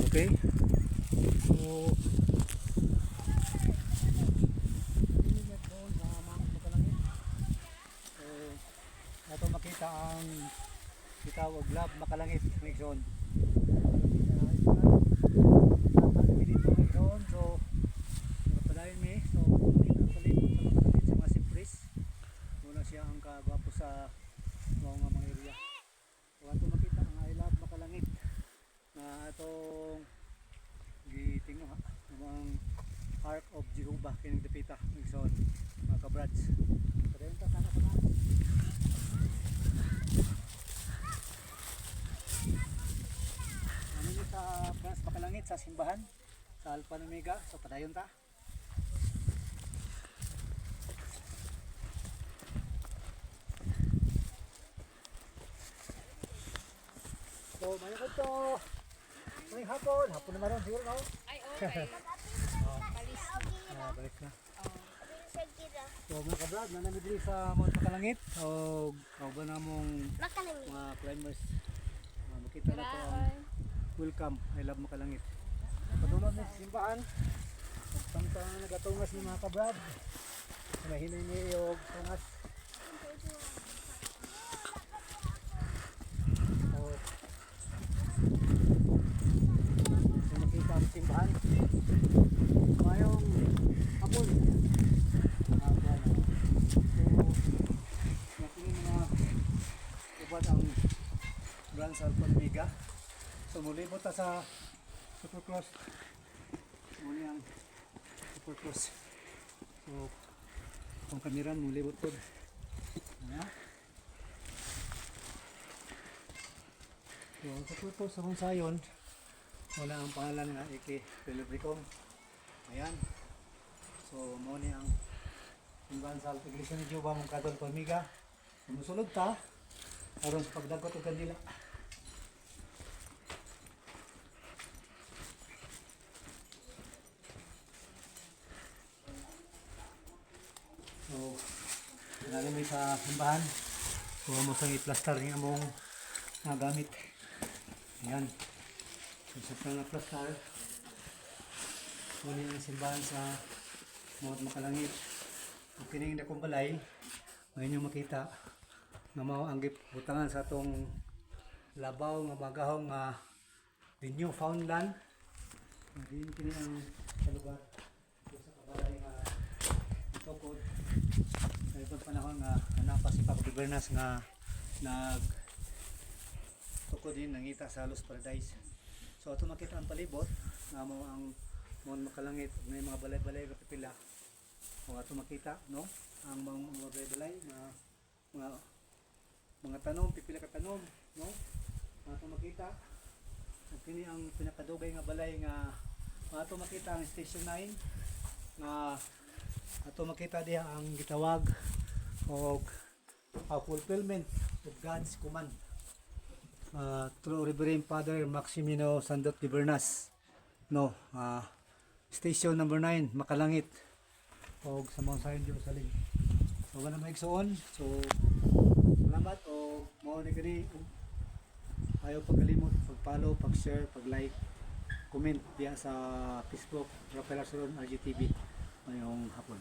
Okay. So ato makita ang kitawag lab makalangit next zone. So napadayon mi so makita ang palit sa mga sipres. Muna siya ang kagwapo sa mga area. So ato makita ang I love makalangit na atong gitingo ha ang Ark of Jehovah kining dapita next zone mga kabrads. Padayon ta kana pa. Sa France makalangit sa simbahan sa Alpha and Omega, so padayon ta. So mayroon to may hapon na ron siguro no? Ay, okay. Palis na. Balik na. Oh. So mga kabrad, nanami diri sa Mount Makalangit o kauban namong mga climbers. Makita na to ang welcome, I love Makalangit. Padulong ni simbahan. Pagtang nagatungas ni mga kabrad. Nahinay ni og tungas. So makita ang simbahan. Mayong hapon. So natingin mga ubad ang Grand Alpha and Omega. So muli po ta sa Supercross. Muli ang Supercross. So kung kamiran muli po po. Ayan. So ang Supercross sa kung sayon wala ang pangalan nga Iki Pelibricom. Ayan. So muli ang simbahan sa Alpha Iglesia ni Jehovah mong Kadol Pamiga. Musulod ta aron sa pagdagot og kandila. So, nagamit sa simbahan. So, mo sang i-plaster niya among mga gamit. Ayan. So, sa na plaster. Muna yung simbahan sa Mount Makalangit. Ang kining na kong balay, ngayon yung makita na mao ang gibutangan sa atong labaw nga magahong the Newfoundland. Hindi kini ang lugar sa kabalay nga tukod. Sa itong panahon nga napa si Papa Bernas nga nag tukod din nangita sa Los Paradise. So ato makita ang palibot nga mao ang Mount Makalangit may mga balay-balay nga pipila. O ato makita no ang mga balay-balay na mga tanom pipila ka tanom no. Ato makita kini ang pinakadugay nga balay nga ato makita ang Station 9 nga ato makita diha ang gitawag og fulfillment of God's command through Reverend Father Maximino Sandot de Bernas no Station number 9 Makalangit og sa Mount Zion Jerusalem. So wala maigsoon. So salamat o mao ni kini ayaw pagkalimot pag-follow, pag-share, pag-like, comment diya sa Facebook Rafael Arcelon RGTV ngayong hapon.